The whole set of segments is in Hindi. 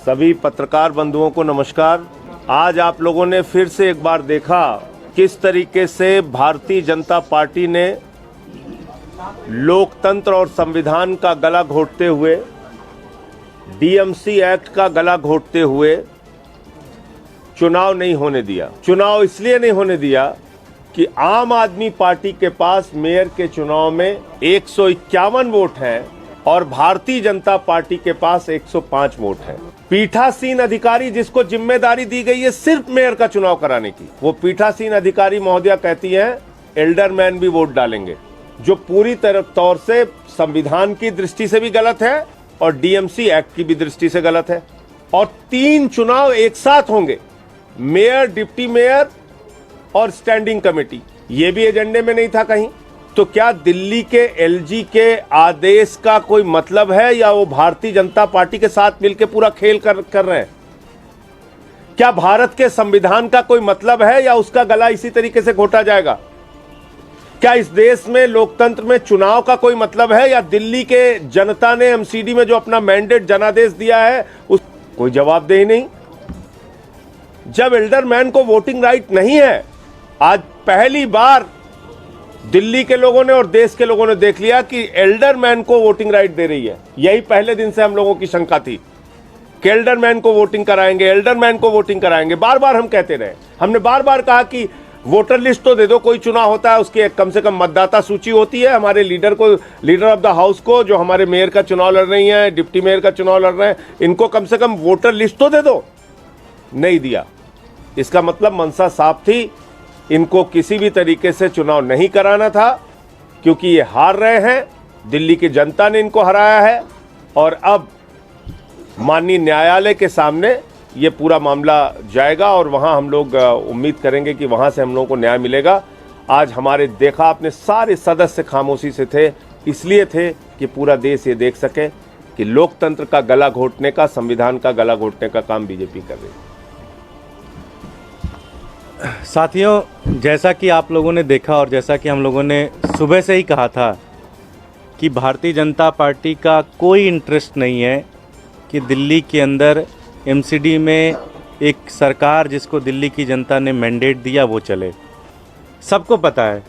सभी पत्रकार बंधुओं को नमस्कार। आज आप लोगों ने फिर से एक बार देखा किस तरीके से भारतीय जनता पार्टी ने लोकतंत्र और संविधान का गला घोटते हुए, डीएमसी एक्ट का गला घोटते हुए चुनाव नहीं होने दिया। चुनाव इसलिए नहीं होने दिया कि आम आदमी पार्टी के पास मेयर के चुनाव में 151 वोट हैं और भारतीय जनता पार्टी के पास 105 वोट हैं। पीठासीन अधिकारी जिसको जिम्मेदारी दी गई है सिर्फ मेयर का चुनाव कराने की, वो पीठासीन अधिकारी महोदया कहती हैं एल्डरमैन भी वोट डालेंगे, जो पूरी तौर से संविधान की दृष्टि से भी गलत है और डीएमसी एक्ट की भी दृष्टि से गलत है। और 3 चुनाव एक साथ होंगे, मेयर, डिप्टी मेयर और स्टैंडिंग कमेटी। ये भी एजेंडे में नहीं था कहीं। तो क्या दिल्ली के एलजी के आदेश का कोई मतलब है या वो भारतीय जनता पार्टी के साथ मिलकर पूरा खेल कर रहे हैं? क्या भारत के संविधान का कोई मतलब है या उसका गला इसी तरीके से घोटा जाएगा? क्या इस देश में लोकतंत्र में चुनाव का कोई मतलब है या दिल्ली के जनता ने एमसीडी में जो अपना मैंडेट जनादेश दिया है उस कोई जवाबदेही ही नहीं? जब एल्डरमैन को वोटिंग राइट नहीं है, आज पहली बार दिल्ली के लोगों ने और देश के लोगों ने देख लिया कि एल्डरमैन को वोटिंग राइट दे रही है। यही पहले दिन से हम लोगों की शंका थी कि एल्डरमैन को वोटिंग कराएंगे, एल्डरमैन को वोटिंग कराएंगे। बार बार हम कहते रहे, हमने बार बार कहा कि वोटर लिस्ट तो दे दो, कोई चुनाव होता है उसकी कम से कम मतदाता सूची होती है। हमारे लीडर को, लीडर ऑफ द हाउस को, जो हमारे मेयर का चुनाव लड़ रही हैं, डिप्टी मेयर का चुनाव लड़ रहे हैं, इनको कम से कम वोटर लिस्ट तो दे दो। नहीं दिया। इसका मतलब मंशा साफ थी, इनको किसी भी तरीके से चुनाव नहीं कराना था क्योंकि ये हार रहे हैं, दिल्ली की जनता ने इनको हराया है और अब माननीय न्यायालय के सामने ये पूरा मामला जाएगा और वहाँ हम लोग उम्मीद करेंगे कि वहाँ से हम लोगों को न्याय मिलेगा। आज हमारे देखा आपने सारे सदस्य खामोशी से थे, इसलिए थे कि पूरा देश ये देख सके कि लोकतंत्र का गला घोटने का, संविधान का गला घोटने का काम बीजेपी कर रही है। साथियों, जैसा कि आप लोगों ने देखा और जैसा कि हम लोगों ने सुबह से ही कहा था कि भारतीय जनता पार्टी का कोई इंटरेस्ट नहीं है कि दिल्ली के अंदर एमसीडी में एक सरकार जिसको दिल्ली की जनता ने मैंडेट दिया वो चले। सबको पता है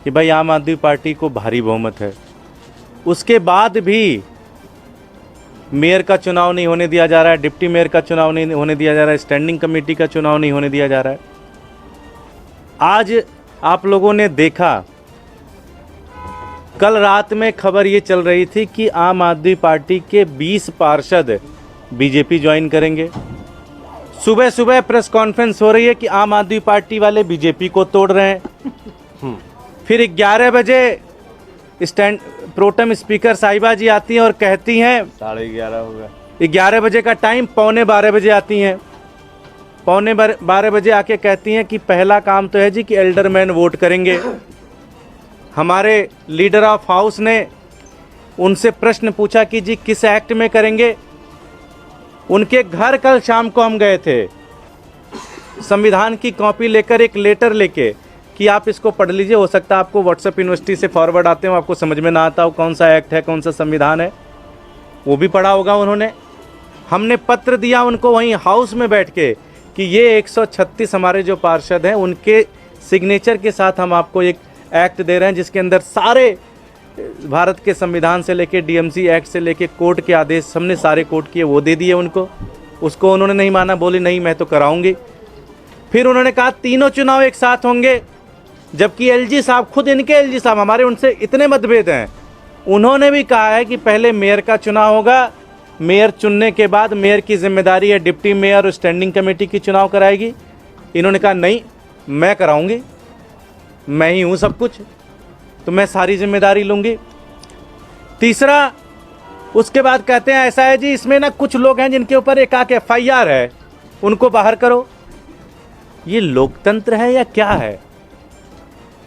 कि भाई आम आदमी पार्टी को भारी बहुमत है, उसके बाद भी मेयर का चुनाव नहीं होने दिया जा रहा है, डिप्टी मेयर का चुनाव नहीं होने दिया जा रहा है, स्टैंडिंग कमेटी का चुनाव नहीं होने दिया जा रहा है। आज आप लोगों ने देखा, कल रात में खबर ये चल रही थी कि आम आदमी पार्टी के 20 पार्षद बीजेपी ज्वाइन करेंगे। सुबह सुबह प्रेस कॉन्फ्रेंस हो रही है कि आम आदमी पार्टी वाले बीजेपी को तोड़ रहे हैं। फिर 11 बजे प्रोटेम स्पीकर साहिबा जी आती हैं और कहती हैं 11:30 हो गया, 11 बजे का टाइम, 11:45 बजे आती हैं। 11:45 बजे आके कहती हैं कि पहला काम तो है जी कि एल्डरमैन वोट करेंगे। हमारे लीडर ऑफ हाउस ने उनसे प्रश्न पूछा कि जी किस एक्ट में करेंगे। उनके घर कल शाम को हम गए थे, संविधान की कॉपी लेकर, एक लेटर लेके कि आप इसको पढ़ लीजिए, हो सकता है आपको व्हाट्सएप यूनिवर्सिटी से फॉरवर्ड आते हो, आपको समझ में ना आता हो कौन सा एक्ट है, कौन सा संविधान है, वो भी पढ़ा होगा उन्होंने। हमने पत्र दिया उनको वहीं हाउस में बैठ के कि ये 136 हमारे जो पार्षद हैं उनके सिग्नेचर के साथ हम आपको एक एक्ट दे रहे हैं जिसके अंदर सारे भारत के संविधान से लेके डीएमसी एक्ट से लेके कोर्ट के आदेश हमने सारे कोर्ट किए, वो दे दिए उनको। उसको उन्होंने नहीं माना, बोली नहीं मैं तो कराऊंगी। फिर उन्होंने कहा तीनों चुनाव एक साथ होंगे, जबकि एलजी साहब, खुद इनके एलजी साहब, हमारे उनसे इतने मतभेद हैं, उन्होंने भी कहा है कि पहले मेयर का चुनाव होगा, मेयर चुनने के बाद मेयर की जिम्मेदारी है डिप्टी मेयर और स्टैंडिंग कमेटी की चुनाव कराएगी। इन्होंने कहा नहीं मैं कराऊंगी, मैं ही हूँ सब कुछ, तो मैं सारी जिम्मेदारी लूँगी। तीसरा, उसके बाद कहते हैं ऐसा है जी इसमें ना कुछ लोग हैं जिनके ऊपर एक FIR है, उनको बाहर करो। ये लोकतंत्र है या क्या है?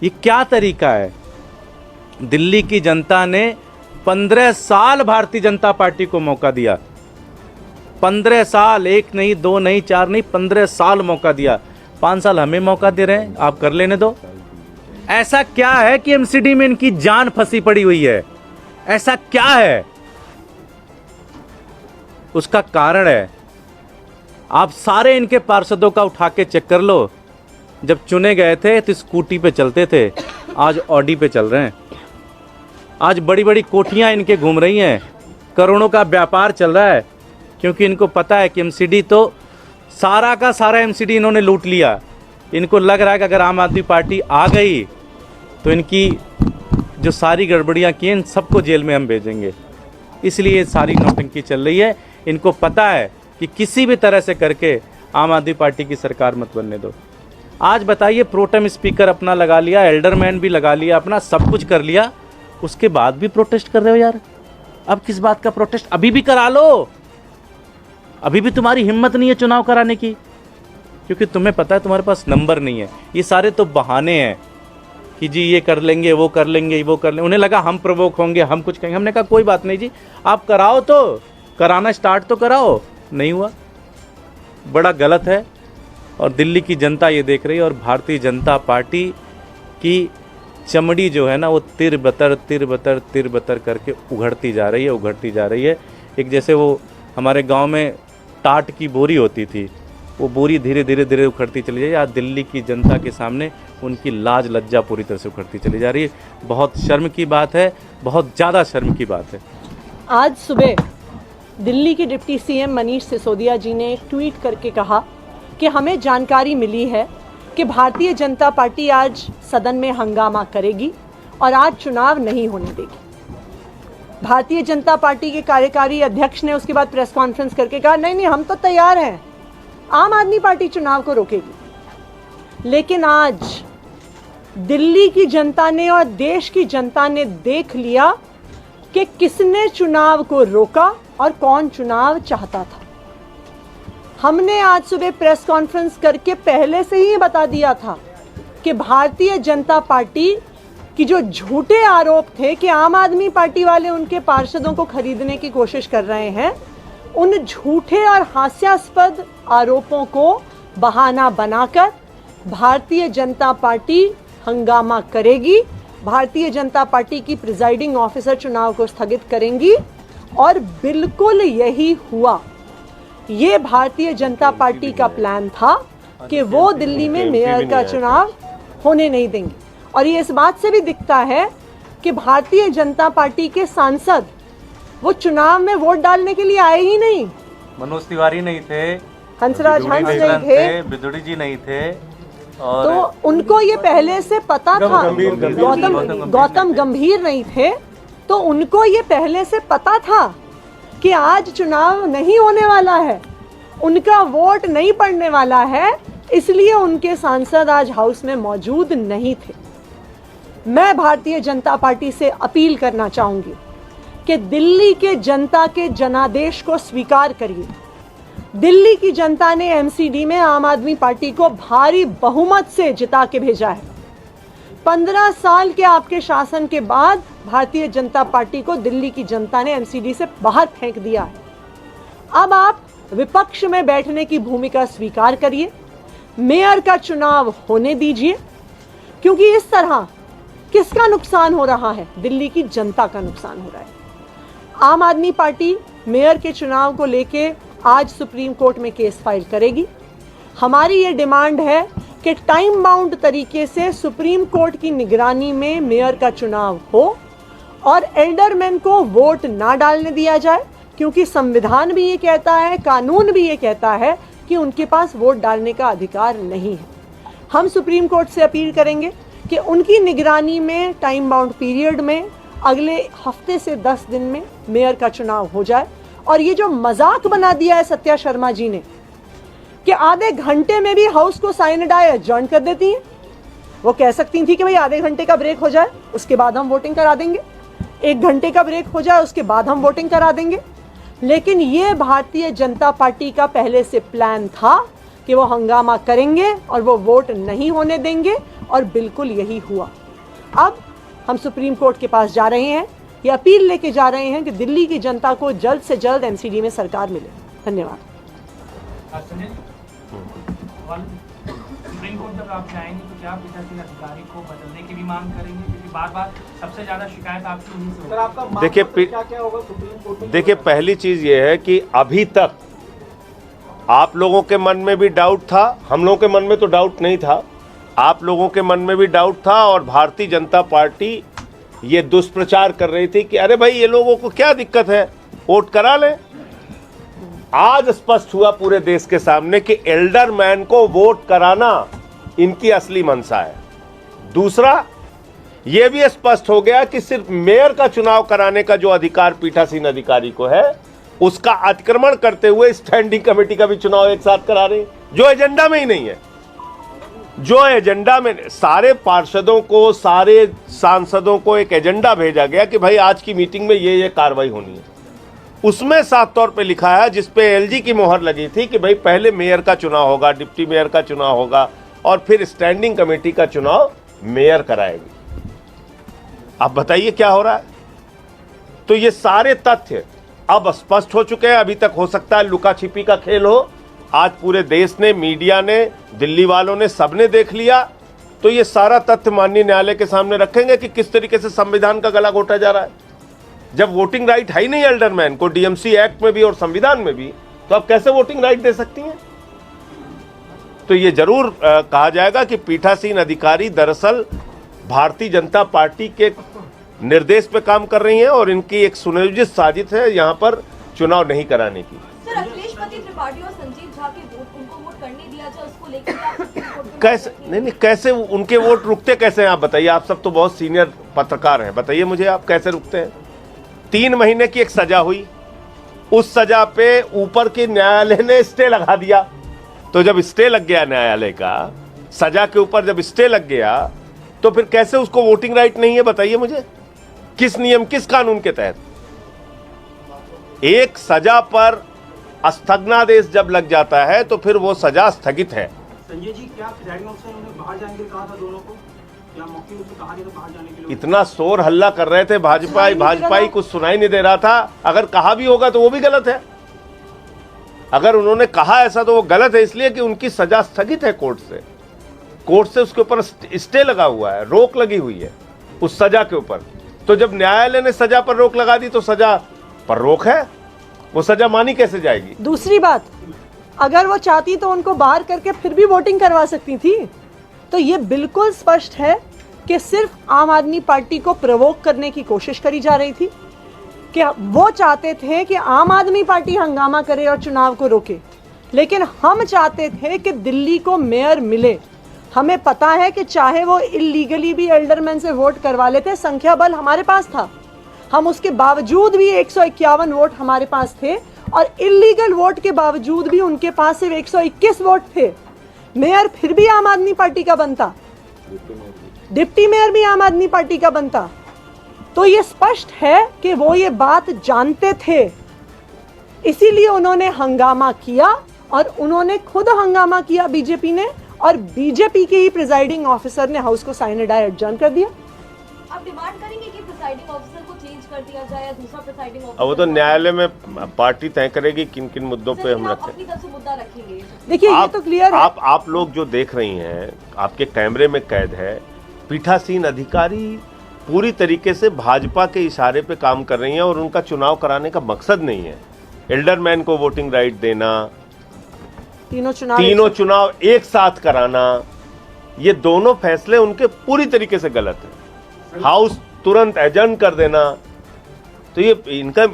ये क्या तरीका है? दिल्ली की जनता ने 15 साल भारतीय जनता पार्टी को मौका दिया, 15 साल, 1 नहीं 2 नहीं 4 नहीं, 15 साल मौका दिया। 5 साल हमें मौका दे रहे हैं, आप कर लेने दो। ऐसा क्या है कि एमसीडी में इनकी जान फंसी पड़ी हुई है? ऐसा क्या है? उसका कारण है आप सारे इनके पार्षदों का उठा के चेक कर लो, जब चुने गए थे तो स्कूटी पे चलते थे, आज ऑडी पे चल रहे हैं। आज बड़ी बड़ी कोठियां इनके घूम रही हैं, करोड़ों का व्यापार चल रहा है, क्योंकि इनको पता है कि एमसीडी तो सारा का सारा एमसीडी इन्होंने लूट लिया। इनको लग रहा है कि अगर आम आदमी पार्टी आ गई तो इनकी जो सारी गड़बड़ियां की इन सबको जेल में हम भेजेंगे। इसलिए सारी नौटंकी चल रही है। इनको पता है कि किसी भी तरह से करके आम आदमी पार्टी की सरकार मत बनने दो। आज बताइए, प्रोटेम स्पीकर अपना लगा लिया, एल्डरमैन भी लगा लिया, अपना सब कुछ कर लिया, उसके बाद भी प्रोटेस्ट कर रहे हो यार। अब किस बात का प्रोटेस्ट? अभी भी करा लो, अभी भी तुम्हारी हिम्मत नहीं है चुनाव कराने की, क्योंकि तुम्हें पता है तुम्हारे पास नंबर नहीं है। ये सारे तो बहाने हैं कि जी ये कर लेंगे, वो कर लेंगे, वो कर लेंगे। उन्हें लगा हम प्रवोक होंगे, हम कुछ कहेंगे। हमने कहा कोई बात नहीं जी, आप कराओ, तो कराना स्टार्ट तो कराओ। नहीं हुआ, बड़ा गलत है। और दिल्ली की जनता ये देख रही है, और भारतीय जनता पार्टी की चमड़ी जो है ना, वो तिर बतर करके उघड़ती जा रही है, उघड़ती जा रही है। एक जैसे वो हमारे गांव में टाट की बोरी होती थी, वो बोरी धीरे धीरे उखड़ती चली जाए। आज दिल्ली की जनता के सामने उनकी लाज लज्जा पूरी तरह से उखड़ती चली जा रही है। बहुत शर्म की बात है, बहुत ज़्यादा शर्म की बात है। आज सुबह दिल्ली के डिप्टी सीएम मनीष सिसोदिया जी ने एक ट्वीट करके कहा कि हमें जानकारी मिली है कि भारतीय जनता पार्टी आज सदन में हंगामा करेगी और आज चुनाव नहीं होने देगी। भारतीय जनता पार्टी के कार्यकारी अध्यक्ष ने उसके बाद प्रेस कॉन्फ्रेंस करके कहा नहीं, हम तो तैयार हैं, आम आदमी पार्टी चुनाव को रोकेगी। लेकिन आज दिल्ली की जनता ने और देश की जनता ने देख लिया कि किसने चुनाव को रोका और कौन चुनाव चाहता था। हमने आज सुबह प्रेस कॉन्फ्रेंस करके पहले से ही बता दिया था कि भारतीय जनता पार्टी की जो झूठे आरोप थे कि आम आदमी पार्टी वाले उनके पार्षदों को खरीदने की कोशिश कर रहे हैं, उन झूठे और हास्यास्पद आरोपों को बहाना बनाकर भारतीय जनता पार्टी हंगामा करेगी। भारतीय जनता पार्टी की प्रिजाइडिंग ऑफिसर चुनाव को स्थगित करेंगी, और बिल्कुल यही हुआ। ये भारतीय जनता पार्टी का प्लान था कि वो दिल्ली में मेयर का चुनाव होने नहीं देंगे। और ये इस बात से भी दिखता है कि भारतीय जनता पार्टी के सांसद वो चुनाव में वोट डालने के लिए आए ही नहीं। मनोज तिवारी नहीं थे, हंसराज हंस नहीं थे, बिदुड़ी जी नहीं थे, और तो उनको ये पहले से पता था। गौतम गंभीर नहीं थे, तो उनको ये पहले से पता था कि आज चुनाव नहीं होने वाला है, उनका वोट नहीं पड़ने वाला है, इसलिए उनके सांसद आज हाउस में मौजूद नहीं थे। मैं भारतीय जनता पार्टी से अपील करना चाहूंगी कि दिल्ली के जनता के जनादेश को स्वीकार करिए। दिल्ली की जनता ने एमसीडी में आम आदमी पार्टी को भारी बहुमत से जिता के भेजा है। 15 साल के आपके शासन के बाद भारतीय जनता पार्टी को दिल्ली की जनता ने एमसीडी से बाहर फेंक दिया है। अब आप विपक्ष में बैठने की भूमिका स्वीकार करिए, मेयर का चुनाव होने दीजिए, क्योंकि इस तरह किसका नुकसान हो रहा है? दिल्ली की जनता का नुकसान हो रहा है। आम आदमी पार्टी मेयर के चुनाव को लेके आज सुप्रीम कोर्ट में केस फाइल करेगी। हमारी ये डिमांड है कि टाइम बाउंड तरीके से सुप्रीम कोर्ट की निगरानी में मेयर का चुनाव हो और एल्डरमैन को वोट ना डालने दिया जाए, क्योंकि संविधान भी ये कहता है, कानून भी ये कहता है कि उनके पास वोट डालने का अधिकार नहीं है। हम सुप्रीम कोर्ट से अपील करेंगे कि उनकी निगरानी में टाइम बाउंड पीरियड में अगले हफ्ते से 10 दिन में मेयर का चुनाव हो जाए। और ये जो मजाक बना दिया है सत्या शर्मा जी ने कि आधे घंटे में भी हाउस को साइनेडाई एडजर्न कर देती हैं, वो कह सकती थी कि भाई आधे घंटे का ब्रेक हो जाए उसके बाद हम वोटिंग करा देंगे, 1 घंटे का ब्रेक हो जाए उसके बाद हम वोटिंग करा देंगे। लेकिन ये भारतीय जनता पार्टी का पहले से प्लान था कि वो हंगामा करेंगे और वो वोट नहीं होने देंगे, और बिल्कुल यही हुआ। अब हम सुप्रीम कोर्ट के पास जा रहे हैं, ये अपील लेके जा रहे हैं कि दिल्ली की जनता को जल्द से जल्द एमसीडी में सरकार मिले। धन्यवाद। सुप्रीम कोर्ट जब आप जाएंगे तो क्या पीठासीन अधिकारी को बदलने की भी मांग करेंगे, क्योंकि बार सबसे ज्यादा शिकायत आपकी उन्हीं से होती है? देखिए, क्या होगा सुप्रीम कोर्ट में? देखिए, पहली चीज ये है कि अभी तक आप लोगों के मन में भी डाउट था, हम लोगों के मन में तो डाउट नहीं था, आप लोगों के मन में भी डाउट था और भारतीय जनता पार्टी ये दुष्प्रचार कर रही थी कि अरे भाई ये लोगों को क्या दिक्कत है, वोट करा लें। आज स्पष्ट हुआ पूरे देश के सामने कि एल्डरमैन को वोट कराना इनकी असली मंशा है। दूसरा, यह भी स्पष्ट हो गया कि सिर्फ मेयर का चुनाव कराने का जो अधिकार पीठासीन अधिकारी को है, उसका अतिक्रमण करते हुए स्टैंडिंग कमेटी का भी चुनाव एक साथ करा रहे हैं, जो एजेंडा में ही नहीं है। जो एजेंडा में सारे पार्षदों को, सारे सांसदों को एक एजेंडा भेजा गया कि भाई आज की मीटिंग में ये कार्रवाई होनी है, उसमें साफ तौर पे लिखा है, जिसपे एलजी की मोहर लगी थी कि भाई पहले मेयर का चुनाव होगा, डिप्टी मेयर का चुनाव होगा और फिर स्टैंडिंग कमेटी का चुनाव मेयर कराएगी। अब बताइए क्या हो रहा है। तो ये सारे तथ्य अब स्पष्ट हो चुके हैं। अभी तक हो सकता है लुका छिपी का खेल हो, आज पूरे देश ने, मीडिया ने, दिल्ली वालों ने, सबने देख लिया। तो ये सारा तथ्य माननीय न्यायालय के सामने रखेंगे कि किस तरीके से संविधान का गला घोटा जा रहा है। जब वोटिंग राइट है ही नहीं एल्डरमैन को, डीएमसी एक्ट में भी और संविधान में भी, तो आप कैसे वोटिंग राइट दे सकती हैं। तो ये जरूर कहा जाएगा कि पीठासीन अधिकारी दरअसल भारतीय जनता पार्टी के निर्देश पे काम कर रही हैं और इनकी एक सुनियोजित साजिश है यहाँ पर चुनाव नहीं कराने की। सर, अखिलेशपति त्रिपाठी और संजीव झा के वोट, उनको वोट करने दिया जाए, उसको लेकर कैसे नहीं, कैसे उनके वोट रुकते कैसे हैं आप बताइए। आप सब तो बहुत सीनियर पत्रकार हैं, बताइए मुझे आप कैसे रुकते हैं। 3 महीने की एक सजा हुई, उस सजा पे ऊपर के न्यायालय ने स्टे लगा दिया। तो जब स्टे लग गया न्यायालय का, सजा के ऊपर जब स्टे लग गया, तो फिर कैसे उसको वोटिंग राइट नहीं है बताइए मुझे। किस नियम, किस कानून के तहत। एक सजा पर स्थगनादेश जब लग जाता है तो फिर वो सजा स्थगित है। संजय जी, क्या प्रिजाइडिंग ऑफिसर ने बाहर जाने के लिए कहा था दोनों को? क्या मौके से कहा गया था बाहर जाने के लिए? इतना शोर हल्ला कर रहे थे भाजपाई कुछ सुनाई नहीं दे रहा था। अगर कहा भी होगा तो वो भी गलत है। अगर उन्होंने कहा ऐसा तो वो गलत है, इसलिए कि उनकी सजा स्थगित है कोर्ट से उसके ऊपर स्टे लगा हुआ है, रोक लगी हुई है उस सजा के ऊपर। तो जब न्यायालय ने सजा पर रोक लगा दी तो सजा पर रोक है, वो सजा मानी कैसे जाएगी। दूसरी बात, अगर वो चाहती तो उनको बाहर करके फिर भी वोटिंग करवा सकती थी। तो ये बिल्कुल स्पष्ट है कि सिर्फ आम आदमी पार्टी को प्रवोक करने की कोशिश करी जा रही थी, कि वो चाहते थे कि आम आदमी पार्टी हंगामा करे और चुनाव को रोके, लेकिन हम चाहते थे कि दिल्ली को मेयर मिले। हमें पता है कि चाहे वो इलीगली भी एल्डरमैन से वोट करवा लेते, संख्या बल हमारे पास था, हम उसके बावजूद भी 151 वोट हमारे पास थे और इलीगल वोट के बावजूद भी उनके पास सिर्फ 121 वोट थे। मेयर फिर भी आम आदमी पार्टी का बनता, डिप्टी मेयर भी आम आदमी पार्टी का बनता। तो ये स्पष्ट है कि वो ये बात जानते थे, इसीलिए उन्होंने हंगामा किया और उन्होंने खुद हंगामा किया बीजेपी ने, और बीजेपी के ही प्रिजाइडिंग ऑफिसर ने हाउस को साइन डाई एडजर्न कर दिया। आप डिमांड करेंगे कि प्रिसाइडिंग ऑफिसर को चेंज कर दिया जाए या दूसरा प्रिसाइडिंग ऑफिसर? अब वो तो न्यायालय में पार्टी तय करेगी किन किन मुद्दों पे हम रखें। अपनी तरफ से मुद्दा रखेंगे। देखिए ये तो क्लियर है। आप लोग जो देख रही हैं, आपके कैमरे में कैद है, पीठासीन अधिकारी पूरी तरीके से भाजपा के इशारे पे काम कर रही हैं और उनका चुनाव कराने का मकसद नहीं है एल्डरमैन को वोटिंग राइट देना, तीनों चुनाव एक साथ कराना। ये दोनों फैसले उनके पूरी तरीके से गलत है। हाउस तुरंत एडजर्न कर देना, तो ये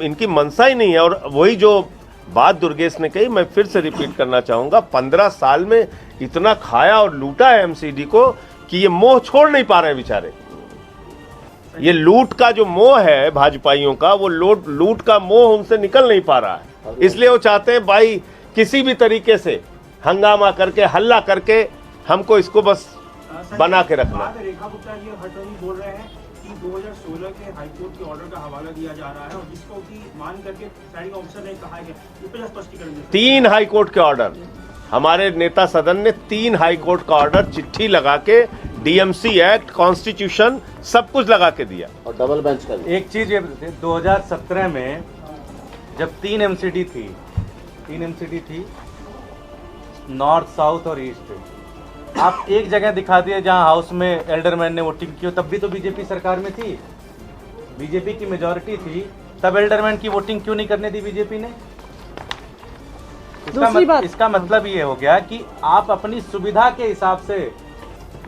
इनकी मंशा ही नहीं है। और वही जो बात दुर्गेश ने कही, मैं फिर से रिपीट करना चाहूंगा, 15 साल में इतना खाया और लूटा है एमसीडी को कि ये मोह छोड़ नहीं पा रहे हैं बेचारे। ये लूट का जो मोह है भाजपाइयों का, वो लूट का मोह उनसे निकल नहीं पा रहा है। इसलिए वो चाहते हैं भाई किसी भी तरीके से हंगामा करके, हल्ला करके हमको इसको बस बना के रखना। रेखा गुप्ता जी हटवानी बोल रहे हैं कि 2016 के हाईकोर्ट के ऑर्डर का हवाला दिया जा रहा है और जिसको कि मान करके प्रिसाइडिंग ऑफिसर ने कहा है कि स्पष्टीकरण 3 हाईकोर्ट के ऑर्डर, हमारे नेता सदन ने 3 हाईकोर्ट का ऑर्डर चिट्ठी लगा के डीएमसी एक्ट, कॉन्स्टिट्यूशन सब कुछ लगा के दिया और डबल बेंच का। एक चीज ये 2017 में जब 3 एमसीडी थी नॉर्थ, साउथ और ईस्ट, आप एक जगह दिखा दिए जहां हाउस में एल्डरमैन ने वोटिंग की, तब भी तो बीजेपी सरकार में थी, बीजेपी की मेजॉरिटी थी, तब एल्डरमैन की वोटिंग क्यों नहीं करने दी बीजेपी ने? दूसरी बात, इसका मतलब ये हो गया कि आप अपनी सुविधा के हिसाब से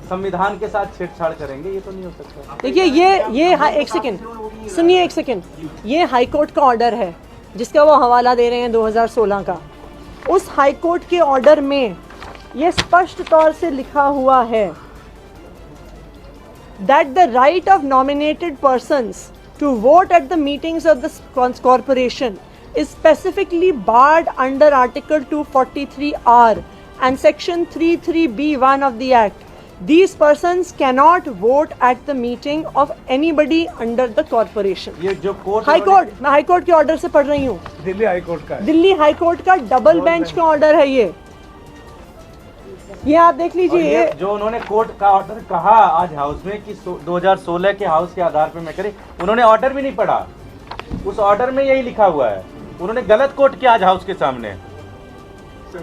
संविधान के साथ छेड़छाड़ करेंगे, ये तो नहीं हो सकता। देखिए एक सेकंड सुनिए, एक सेकंड, ये हाई कोर्ट का ऑर्डर है जिसका वो हवाला दे रहे हैं 2016 का। उस हाई कोर्ट के ऑर्डर में ये स्पष्ट तौर से लिखा हुआ है that the right of nominated persons to vote at the meetings of the corporation is specifically barred under Article 243R and Section 33B(1) of the Act. These persons cannot vote at the meeting of anybody under the corporation. ये जो कोर्ट हाई कोर्ट, मैं हाई कोर्ट के ऑर्डर से पढ़ रही हूँ। दिल्ली हाई कोर्ट का है। दिल्ली हाई कोर्ट का डबल बेंच का ऑर्डर है ये आप देख और लीजिए। ये जो उन्होंने कोर्ट का ऑर्डर कहा आज हाउस में कि 2016 के हाउस के आधार पर मैं करे, उन्होंने ऑर्डर भी नहीं पढ़ा। उस ऑर्डर में यही लिखा हुआ है, उन्होंने गलत कोट किया आज हाउस के सामने।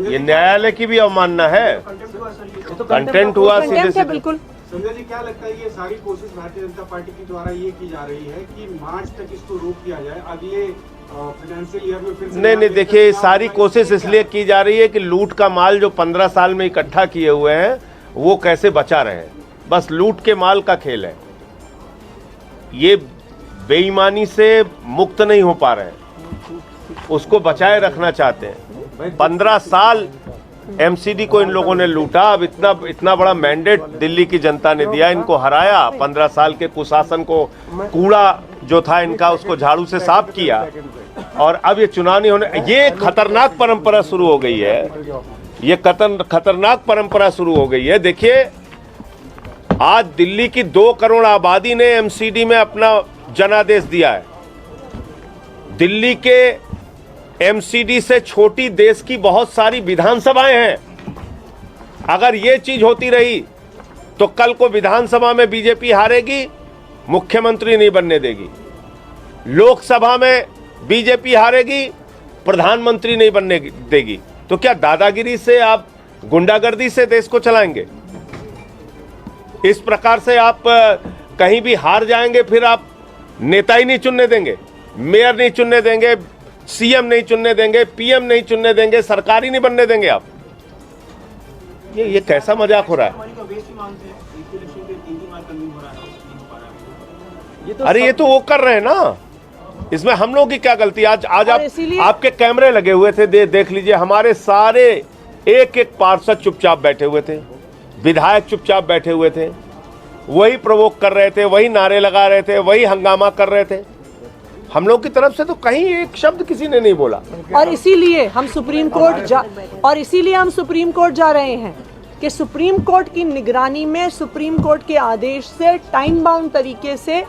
ये न्यायालय की भी अवमानना है, ये तो कंटेंट हुआ सीधे कंटेम्प्ट है सीधे। बिल्कुल। संजय जी, क्या लगता है ये सारी कोशिश भारतीय जनता पार्टी के द्वारा ये की जा रही है कि मार्च तक इसको रोक दिया जाए, अगले फाइनेंशियल ईयर में फिर से नहीं, देखिए सारी कोशिश इसलिए की जा रही है कि लूट का माल जो 15 साल में इकट्ठा किए हुए हैं वो कैसे बचा रहे। बस लूट के माल का खेल है, ये बेईमानी से मुक्त नहीं हो पा रहे हैं, उसको बचाए रखना चाहते हैं। 15 साल एमसीडी को इन लोगों ने लूटा, अब इतना बड़ा मैंडेट दिल्ली की जनता ने दिया, इनको हराया, 15 साल के कुशासन को, कूड़ा जो था इनका उसको झाड़ू से साफ किया, और अब ये चुनाव नहीं होने, ये खतरनाक परंपरा शुरू हो गई है, ये खतरनाक परंपरा शुरू हो गई है। देखिए आज दिल्ली की 2 करोड़ आबादी ने एमसीडी में अपना जनादेश दिया है। दिल्ली के एमसीडी से छोटी देश की बहुत सारी विधानसभाएं हैं। अगर ये चीज होती रही तो कल को विधानसभा में बीजेपी हारेगी, मुख्यमंत्री नहीं बनने देगी, लोकसभा में बीजेपी हारेगी, प्रधानमंत्री नहीं बनने देगी। तो क्या दादागिरी से आप, गुंडागर्दी से देश को चलाएंगे? इस प्रकार से आप कहीं भी हार जाएंगे, फिर आप नेता ही नहीं चुनने देंगे, मेयर नहीं चुनने देंगे, सीएम नहीं चुनने देंगे, पीएम नहीं चुनने देंगे, सरकार ही नहीं बनने देंगे आप। ये कैसा मजाक हो रहा है? अरे ये तो वो कर रहे हैं ना, इसमें हम लोगों की क्या गलती? आज आप आपके कैमरे लगे हुए थे, देख लीजिए, हमारे सारे एक पार्षद चुपचाप बैठे हुए थे, विधायक चुपचाप बैठे हुए थे, वही प्रवोक कर रहे थे, वही नारे लगा रहे थे, वही हंगामा कर रहे थे। हम लोग की तरफ से तो कहीं एक शब्द किसी ने नहीं बोला। और इसीलिए हम सुप्रीम कोर्ट जा रहे हैं कि सुप्रीम कोर्ट की निगरानी में, सुप्रीम कोर्ट के आदेश से टाइम बाउंड तरीके से,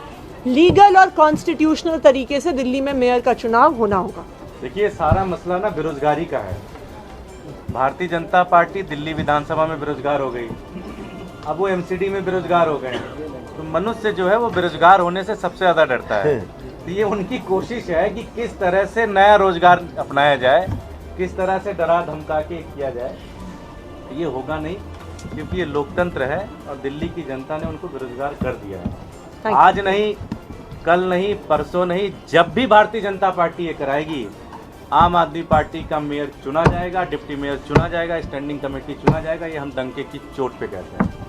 लीगल और कॉन्स्टिट्यूशनल तरीके से दिल्ली में मेयर का चुनाव होना होगा। देखिए सारा मसला ना बेरोजगारी का है। भारतीय जनता पार्टी दिल्ली विधानसभा में बेरोजगार हो गई, अब वो एमसीडी में बेरोजगार हो गए। तो मनुष्य जो है वो बेरोजगार होने से सबसे ज्यादा डरता है। तो ये उनकी कोशिश है कि किस तरह से नया रोजगार अपनाया जाए, किस तरह से डरा धमका के किया जाए। ये होगा नहीं, क्योंकि ये लोकतंत्र है और दिल्ली की जनता ने उनको बेरोजगार कर दिया है। आज नहीं, कल नहीं, परसों नहीं, जब भी भारतीय जनता पार्टी ये कराएगी, आम आदमी पार्टी का मेयर चुना जाएगा, डिप्टी मेयर चुना जाएगा, स्टैंडिंग कमेटी चुना जाएगा। ये हम डंके की चोट पे कहते हैं।